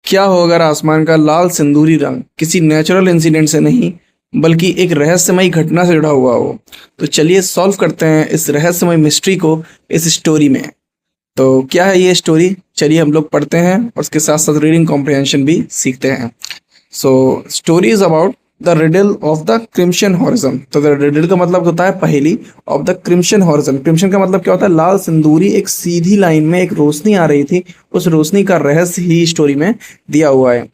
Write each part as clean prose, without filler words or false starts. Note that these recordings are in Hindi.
क्या हो अगर आसमान का लाल सिंदूरी रंग किसी नेचुरल इंसिडेंट से नहीं बल्कि एक रहस्यमयी घटना से जुड़ा हुआ हो। तो चलिए सॉल्व करते हैं इस रहस्यमय मिस्ट्री को इस स्टोरी में। तो क्या है ये स्टोरी, चलिए हम लोग पढ़ते हैं और उसके साथ साथ रीडिंग कॉम्प्रिहेंशन भी सीखते हैं। So story is about the riddle of the crimson horizon. तो द रिडल का मतलब होता है पहेली, of the crimson horizon. Crimson का मतलब क्या होता है? लाल सिंदूरी एक सीधी लाइन में एक रोशनी आ रही थी, उस रोशनी का रहस्य ही स्टोरी में दिया हुआ है।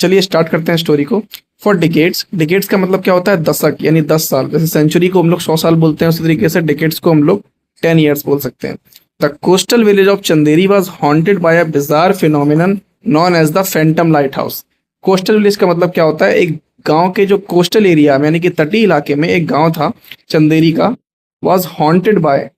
चलिए स्टार्ट करते हैं स्टोरी को। फॉर डिकेड्स, डिकेड्स का मतलब क्या होता है? दशक यानी 10 साल। जैसे सेंचुरी को हम लोग 100 साल बोलते हैं, उसी तरीके से डिकेड्स को हम लोग 10 years बोल सकते हैं। The coastal village of Chanderi was haunted by a bizarre phenomenon known as the phantom lighthouse. Coastal village का मतलब क्या होता है? एक गांव के जो कोस्टल एरिया में यानी कि तटीय इलाके में एक गांव था चंदेरी का, वॉज हॉन्टेड बाय,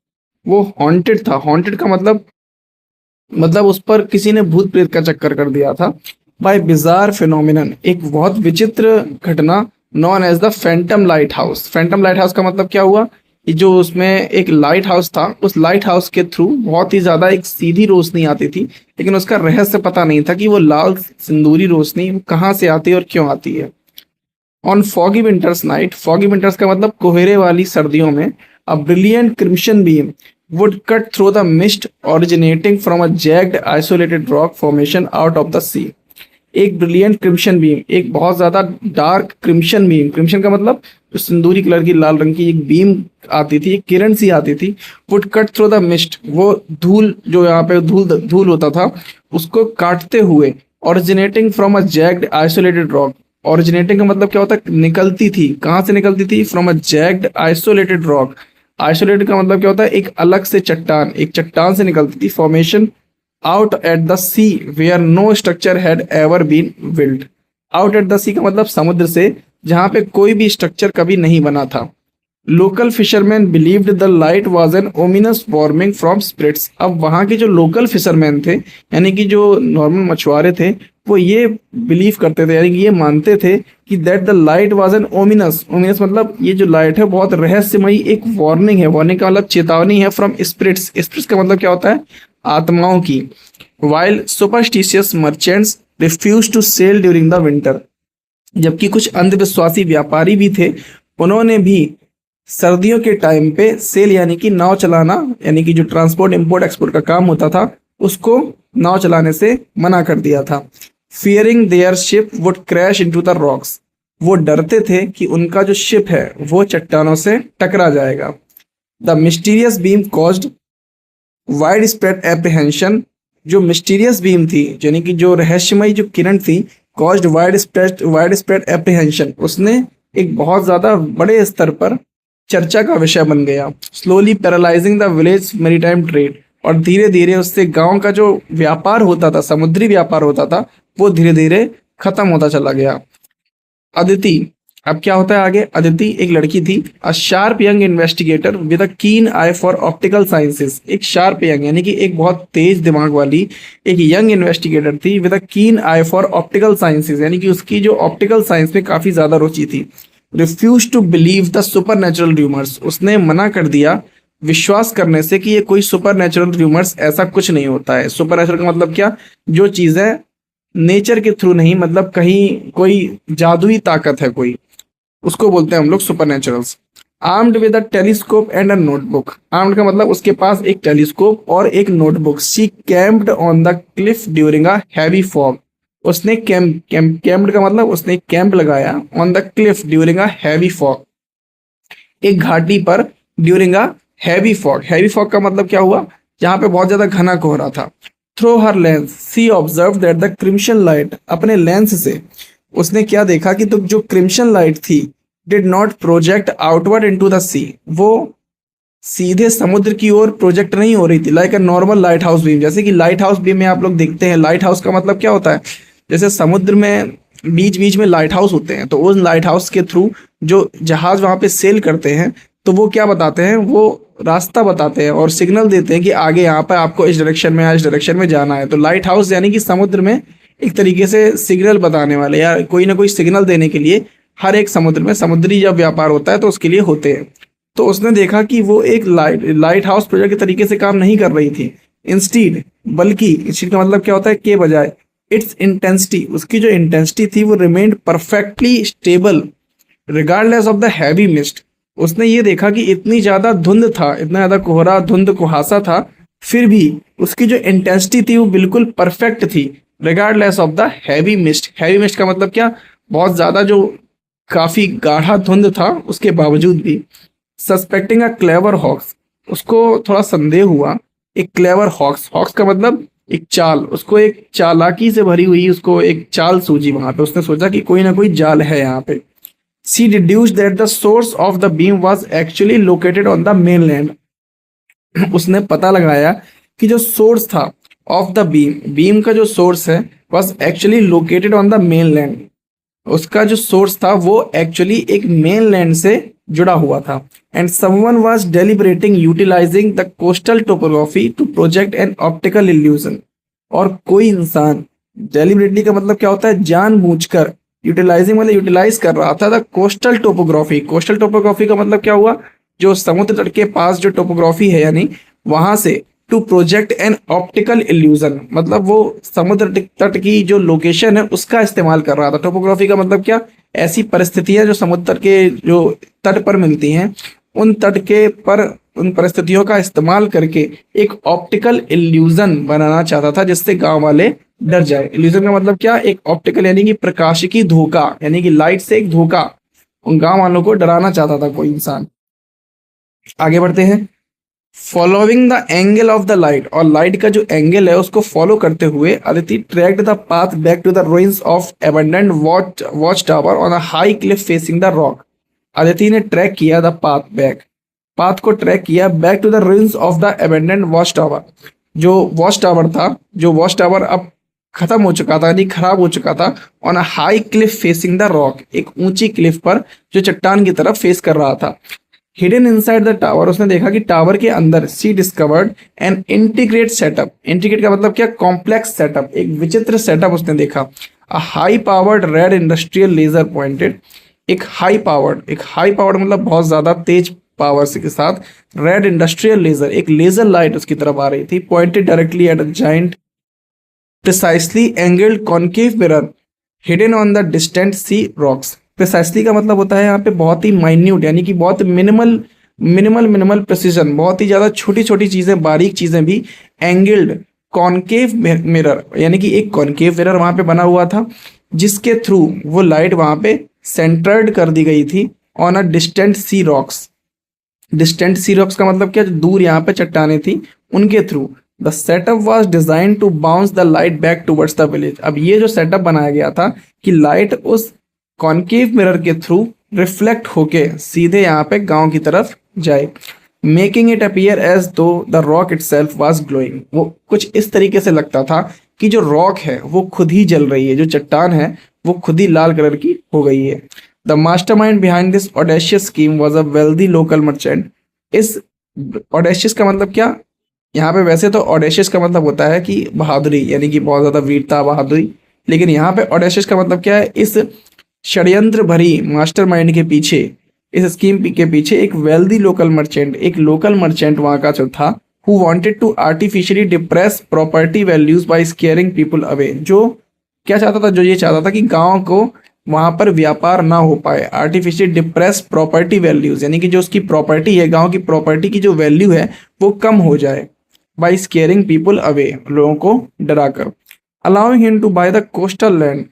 वो हॉन्टेड था। हॉन्टेड का मतलब उस पर किसी ने भूत प्रेत का चक्कर कर दिया था। बाय बिजार फिनोमिनन, एक बहुत विचित्र घटना, known as the phantom lighthouse. Phantom lighthouse का मतलब क्या हुआ? ये जो उसमें एक लाइट हाउस था, उस लाइट हाउस के थ्रू बहुत ही ज्यादा एक सीधी रोशनी आती थी, लेकिन उसका रहस्य पता नहीं था कि वो लाल सिंदूरी रोशनी कहाँ से आती है और क्यों आती है। On foggy winters night, foggy winters का मतलब कोहरे वाली सर्दियों में, a brilliant crimson beam would cut through the mist originating from a jagged isolated rock formation out of the sea. एक ब्रिलियंट क्रिम्शन बीम, एक बहुत ज्यादा डार्क क्रिम्शन बीम, क्रिम्शन का मतलब जो सिंदूरी कलर की लाल रंग की एक बीम आती थी, एक किरण सी आती थी, would cut through the mist, वो धूल जो यहाँ पे धूल धूल होता था उसको काटते हुए, originating from a jagged isolated rock. Originating का मतलब क्या होता है? निकलती थी। कहाँ से निकलती थी? From a jagged isolated rock. Isolated का मतलब क्या होता है? एक अलग से चट्टान, एक चट्टान से निकलती थी। Formation out at the sea where no structure had ever been built. Out at the sea का मतलब समुद्र से, जहाँ पे कोई भी स्ट्रक्चर कभी नहीं बना था। Local fisherman believed the light was an ominous warming from spirits. अब वहाँ के जो लोकल फिशरमैन थे, यानी कि जो नॉर्मल मछुआरे थे, वो ये बिलीव करते थे, यानी कि ये मानते थे कि that the light was an ominous, ominous मतलब ये जो लाइट है बहुत रहस्यमयी एक वार्निंग है। वार्निंग का मतलब चेतावनी है। फ्रॉम स्पिरिट्स, स्पिरिट्स का मतलब क्या होता है? आत्माओं की। While superstitious merchants refuse to sell during the winter, जबकि कुछ अंधविश्वासी व्यापारी भी थे, उन्होंने भी सर्दियों के टाइम पे सेल यानी कि नाव चलाना, यानी कि जो ट्रांसपोर्ट इंपोर्ट एक्सपोर्ट का काम होता था, उसको नाव चलाने से मना कर दिया था। Fearing their ship would crash into the rocks, वो डरते थे कि उनका जो शिप है वो चट्टानों से टकरा जाएगा। The mysterious beam caused wide spread apprehension, जो मिस्टीरियस बीम थी, यानी कि जो रहस्यमयी जो किरण थी, कॉज्ड वाइड स्प्रेड एप्रीहेंशन, उसने एक बहुत ज्यादा बड़े स्तर पर चर्चा का विषय बन गया। Slowly paralysing the village maritime trade, और धीरे धीरे उससे गांव का जो व्यापार होता था, समुद्री व्यापार होता था, वो धीरे धीरे खत्म होता चला गया। अदिति, अब क्या होता है आगे? अदिति एक लड़की थी, a sharp young investigator with a कीन आई फॉर ऑप्टिकल साइंसेस। एक शार्प यंग यानी कि एक बहुत तेज दिमाग वाली एक यंग इन्वेस्टिगेटर थी, विद अ कीन आई फॉर ऑप्टिकल साइंसेस, यानी कि उसकी जो ऑप्टिकल साइंस में काफी ज्यादा रुचि थी। Refuse to believe the supernatural rumours, उसने मना कर दिया विश्वास करने से कि ये कोई सुपर नेचुरल र्यूमर्स, ऐसा कुछ नहीं होता है। सुपर नेचुरल का मतलब क्या? जो चीजें नेचर के थ्रू नहीं, मतलब कहीं कोई जादुई ताकत है कोई, उसको बोलते हैं हम लोग supernaturals. Armed with a telescope and a notebook, armed का मतलब उसके पास एक टेलीस्कोप और एक notebook. She camped on the cliff during a heavy fog, उसने कैम्प्ड का मतलब उसने कैंप लगाया, on the cliff during a heavy fog, एक घाटी पर, during a heavy fog. Heavy fog का मतलब क्या हुआ? जहाँ पे बहुत ज्यादा घना कोहरा था। Through her lens she observe that the crimson light, अपने लेंस से उसने क्या देखा कि तो जो क्रिम्शन लाइट थी, did not project outward into the sea, वो सीधे समुद्र की ओर प्रोजेक्ट नहीं हो रही थी, like a normal light house beam. जैसे कि लाइट हाउस बीम में आप लोग देखते हैं, लाइट हाउस का मतलब क्या होता है? जैसे समुद्र में बीच बीच में लाइट हाउस होते हैं, तो उस लाइट हाउस के थ्रू जो जहाज वहां पे सेल करते हैं, तो वो क्या बताते हैं? वो रास्ता बताते हैं और सिग्नल देते हैं कि आगे यहाँ पर आपको इस डायरेक्शन में या इस डायरेक्शन में जाना है। तो लाइट हाउस यानी कि समुद्र में एक तरीके से सिग्नल बताने वाले, या कोई ना कोई सिग्नल देने के लिए हर एक समुद्र में, समुद्री जब व्यापार होता है तो उसके लिए होते हैं। तो उसने देखा कि वो एक लाइट हाउस प्रोजेक्ट के तरीके से काम नहीं कर रही थी। इंस्टीड, बल्कि, इंस्टीड का मतलब क्या होता है? के बजाय, इट्स इंटेंसिटी, उसकी जो इंटेंसिटी थी वो remained perfectly stable regardless of the heavy mist. उसने ये देखा कि इतनी ज़्यादा धुंध था, इतना ज़्यादा कोहरा धुंध कुहासा था, फिर भी उसकी जो इंटेंसिटी थी वो बिल्कुल परफेक्ट थी regardless of the heavy mist. Heavy mist का मतलब क्या, बहुत ज़्यादा जो काफ़ी गाढ़ा धुंध था उसके बावजूद भी। सस्पेक्टिंग अ क्लेवर हॉक्स, उसको थोड़ा संदेह हुआ एक क्लेवर हॉक्स, हॉक्स का मतलब एक चाल, उसको एक चालाकी से भरी हुई उसको एक चाल सूझी वहां पे, उसने सोचा कि कोई ना कोई जाल है यहाँ पे। She deduced that the source of the beam was actually located on the mainland, उसने पता लगाया कि जो सोर्स था ऑफ द बीम, बीम का जो सोर्स है was actually located on the mainland, उसका जो सोर्स था वो एक्चुअली एक मेनलैंड से जुड़ा हुआ था। And someone was deliberating utilising the coastal topography to project an optical illusion, और कोई इंसान, डेलिबरेटली का मतलब क्या होता है, जानबूझकर, यूटिलाइजिंग मतलब यूटिलाइज कर रहा था the coastal topography. Coastal topography का मतलब क्या हुआ, जो समुद्र तट के पास जो टोपोग्राफी है यानी वहां से, to project an optical illusion मतलब वो समुद्र तट की जो लोकेशन है उसका इस्तेमाल कर रहा था। टोपोग्राफी का मतलब क्या, ऐसी परिस्थितियां जो समुद्र तट के जो तट पर मिलती हैं उन तट के पर उन परिस्थितियों का इस्तेमाल करके एक ऑप्टिकल इल्यूजन बनाना चाहता था जिससे गांव वाले डर जाए। इल्यूजन का मतलब क्या, एक ऑप्टिकल यानी कि प्रकाशिकी धोखा, यानी कि लाइट से एक धोखा, उन गांव वालों को डराना चाहता था कोई इंसान। आगे बढ़ते हैं। Following the angle of the light, और लाइट का जो एंगल है उसको फॉलो करते हुए Aditi tracked the path back to the ruins of abandoned watch tower on a high cliff facing the rock. Aditi ने ट्रैक किया द पाथ बैक, पाथ को ट्रैक किया back to the ruins of the abandoned watch tower. जो वॉच टावर था, जो वॉच टावर अब खत्म हो चुका था यानी खराब हो चुका था, on a high cliff facing the rock, एक ऊंची क्लिफ पर जो चट्टान की तरफ फेस कर रहा था। हिडन इनसाइड द टावर, उसने देखा कि टावर के अंदर she discovered an integrate setup. Integrate का मतलब क्या, कॉम्प्लेक्स सेटअप, एक विचित्र सेटअप उसने देखा। A high powered red industrial laser pointed, एक हाई पावर्ड मतलब बहुत ज्यादा तेज पावर के साथ रेड इंडस्ट्रियल लेजर, एक लेजर लाइट उसकी तरफ आ रही थी, pointed directly at a giant precisely angled concave mirror hidden on the distant sea rocks. Precisely का मतलब होता है यहाँ पे बहुत ही माइन्यूट, यानी कि बहुत मिनिमल प्रिसीजन, बहुत ही ज़्यादा छोटी छोटी चीज़ें, बारीक चीज़ें भी। एंगल्ड कॉन्केव मिरर, यानी कि एक कॉन्केव मिरर वहाँ पे बना हुआ था जिसके थ्रू वो लाइट वहाँ पे सेंटर्ड कर दी गई थी on a distant sea rocks. Distant sea rocks का मतलब क्या, जो दूर यहाँ पे चट्टाने थी उनके through. The setup was design to bounce the light back towards the village. अब ये जो सेटअप बनाया गया था कि लाइट उस कॉन्केव मिरर के थ्रू रिफ्लेक्ट होके सीधे यहाँ पे गांव की तरफ जाए, मेकिंग इट अपीयर एज दो the rock itself was glowing. वो कुछ इस तरीके से लगता था कि जो रॉक है वो खुद ही जल रही है, जो चट्टान है वो खुद ही लाल कलर की हो गई है। The mastermind behind this audacious scheme was a wealthy local merchant. इस ऑडेशियस का मतलब क्या, यहाँ पे वैसे तो ऑडेशियस का मतलब होता है कि बहादुरी, यानी कि बहुत ज़्यादा वीरता बहादुरी, लेकिन यहाँ पे ऑडेशियस का मतलब क्या है, इस षड्यंत्र भरी मास्टरमाइंड के पीछे, इस स्कीम के पीछे एक वेल्दी लोकल मर्चेंट, एक लोकल मर्चेंट वहाँ का जो था, who wanted to artificially depress property values by scaring people away. जो क्या चाहता था, जो ये चाहता था कि गांव को वहां पर व्यापार ना हो पाए, आर्टिफिशियल डिप्रेस प्रॉपर्टी वैल्यूज, यानी कि जो उसकी प्रॉपर्टी है, गांव की प्रॉपर्टी की जो वैल्यू है वो कम हो जाए, बाय स्केयरिंग पीपल अवे, लोगों को डराकर। Allowing him to buy the coastal land,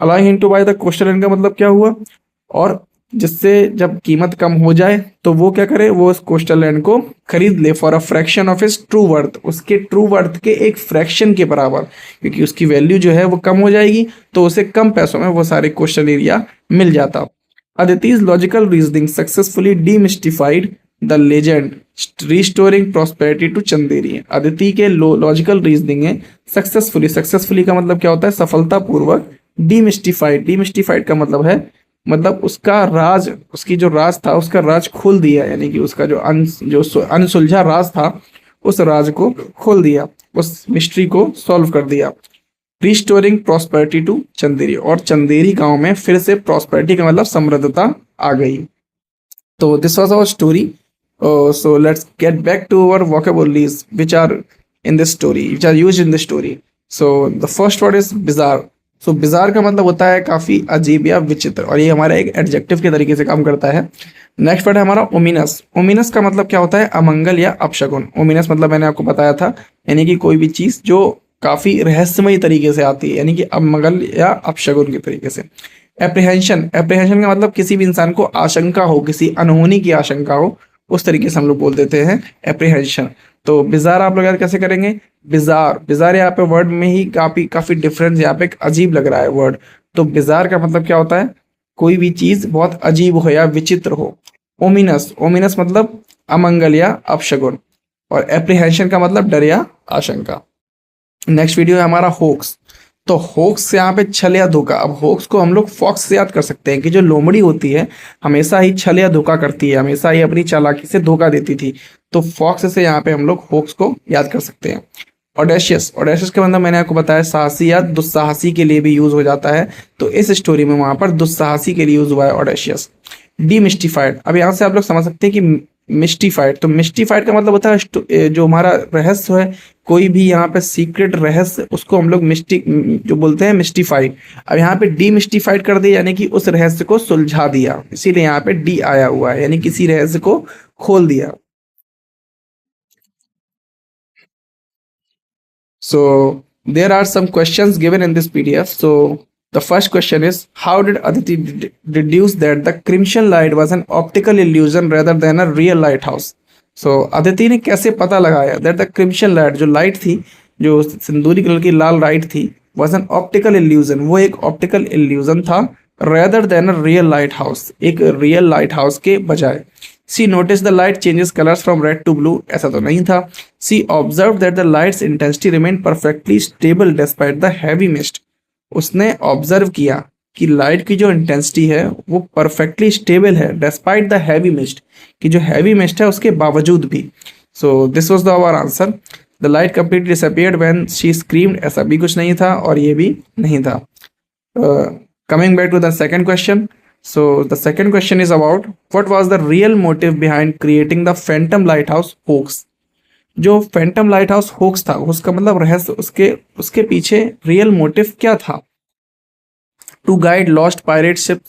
allowing him to buy the coastal land का मतलब क्या हुआ, और जिससे जब कीमत कम हो जाए तो वो क्या करे, वो उस कोस्टल लैंड को खरीद ले for a fraction of is true worth, उसके ट्रू वर्थ के एक फ्रैक्शन के बराबर, क्योंकि उसकी वैल्यू जो है वो कम हो जाएगी तो उसे कम पैसों में वो सारे कोस्टल एरिया मिल जाता। Aditi's logical reasoning successfully demystified the legend restoring prosperity to Chanderi. Aditi के लॉजिकल रीजनिंग है सक्सेसफुली का मतलब क्या होता है, सफलतापूर्वक। डीमिस्टिफाइड का मतलब है, मतलब उसका राज, उसकी जो राज था उसका राज खोल दिया, यानी कि उसका जो अनसुलझा राज था उस राज को खोल दिया, उस मिस्ट्री को सॉल्व कर दिया। रिस्टोरिंग प्रॉस्पेरिटी टू चंदेरी, और चंदेरी गांव में फिर से प्रॉस्पेरिटी का मतलब समृद्धता आ गई। तो this was our story. So let's get back to our vocabularies which are in this story, which are used in this story. So the first word is bizarre. So bizarre का मतलब होता है काफ़ी अजीब या विचित्र, और ये हमारा एक एडजेक्टिव के तरीके से काम करता है। नेक्स्ट वर्ड है हमारा ओमिनस। ओमिनस का मतलब क्या होता है? अमंगल या अपशगुन। ओमिनस मतलब मैंने आपको बताया था, यानी कि कोई भी चीज़ जो काफ़ी रहस्यमय तरीके से आती है, यानी कि अमंगल या अपशगुन के तरीके से। एप्रीहेंशन। एप्रीहेंशन का मतलब किसी भी इंसान को आशंका हो, किसी अनहोनी की आशंका हो, उस तरीके से हम लोग बोल देते हैं एप्रीहेंशन। तो बिजार आप लोग यार कैसे करेंगे? बिजार। बिजार यहाँ पे वर्ड में ही काफी काफी डिफरेंस, यहाँ पे एक अजीब लग रहा है वर्ड। तो बिजार का मतलब क्या होता है? कोई भी चीज बहुत अजीब हो या विचित्र हो। ओमिनस। ओमिनस मतलब अमंगल या अपशगुन। और एप्रीहेंशन का मतलब डर या आशंका। नेक्स्ट वीडियो है हमारा होक्स। तो होक्स से यहाँ पे छल या धोखा। अब होक्स को हम लोग फॉक्स से याद कर सकते हैं कि जो लोमड़ी होती है हमेशा ही छल या धोखा करती है, हमेशा ही अपनी चालाकी से धोखा देती थी। तो फॉक्स से यहाँ पे हम लोग होक्स को याद कर सकते हैं। ऑडेशियस। ऑडेशियस का मतलब मैंने आपको बताया साहसी या दुस्साहसी के लिए भी यूज हो जाता है। तो इस स्टोरी में वहां पर दुस्साहसी के लिए यूज हुआ है ऑडेशियस। डीमिस्टिफाइड। अब यहाँ से आप लोग समझ सकते हैं कि मिस्टिफाइड, तो मिस्टिफाइड का मतलब होता है जो हमारा रहस्य है, कोई भी यहाँ पे सीक्रेट रहस्य, उसको हम लोग मिस्टिक जो बोलते हैं मिस्टिफाइड। अब यहाँ पे डीमिस्टिफाइड कर दिया, यानी कि उस रहस्य को सुलझा दिया, इसीलिए यहाँ पे डी आया हुआ है, यानी किसी रहस्य को खोल दिया। So there are some questions given in this PDF. So the first question is, how did Aditi deduce that the crimson light was an optical illusion rather than a real lighthouse? So Aditi ने कैसे पता लगाया that the crimson light, जो लाइट थी, जो सिंदूरी कलर की लाल लाइट थी, was an optical illusion, वो एक ऑप्टिकल illusion था, rather than a real lighthouse, एक रियल लाइट हाउस के बजाय। She notice the light changes colours from red to blue, ऐसा तो नहीं था। She observe that the light's intensity remain perfectly stable despite the heavy mist, उसने ऑब्जर्व किया कि लाइट की जो इंटेंसिटी है वो परफेक्टली स्टेबल है डिस्पाइट द हैवी मिस्ट, कि जो हैवी मिस्ट है उसके बावजूद भी। So this was the our answer. The light completely disappeared when she screamed, ऐसा भी कुछ नहीं था और ये भी नहीं था। Coming back to the second question. So the second question is about what was the real motive behind creating the Phantom Lighthouse hoax? जो फैंटम लाइट हाउस होक्स था, उसका मतलब रहस्य, उसके उसके पीछे रियल मोटिव क्या था? To guide lost pirate ship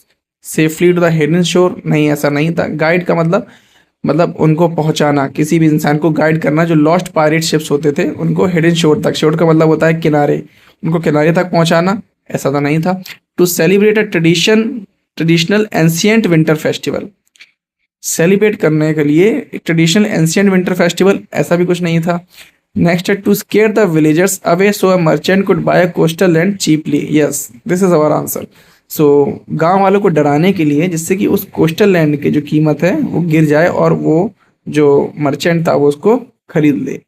safely to the hidden shore, नहीं ऐसा नहीं था। गाइड का मतलब उनको पहुंचाना, किसी भी इंसान को गाइड करना, जो लॉस्ट पायरेट शिप्स होते थे उनको हिडन शोर तक, शोर का मतलब होता है किनारे, उनको किनारे तक पहुंचाना, ऐसा तो नहीं था। To celebrate a traditional ancient winter festival, celebrate करने के लिए एक ट्रेडिशनल एंशियंट विंटर फेस्टिवल, ऐसा भी कुछ नहीं था। नेक्स्ट है to scare the villagers away so a merchant could buy a coastal land cheaply, yes this is our answer. So गांव वालों को डराने के लिए, जिससे कि उस कोस्टल लैंड की जो कीमत है वो गिर जाए और वो जो मर्चेंट था वो उसको खरीद ले।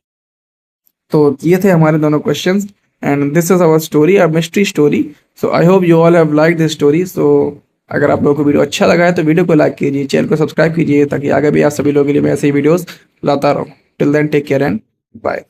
तो ये थे हमारे दोनों questions, and this is our story, a mystery story. So I hope you all have like this story. So अगर आप लोगों को वीडियो अच्छा लगा है तो वीडियो को लाइक कीजिए, चैनल को सब्सक्राइब कीजिए, ताकि आगे भी आप सभी लोगों के लिए मैं ऐसे ही वीडियोस लाता रहूँ। Till then take care and bye.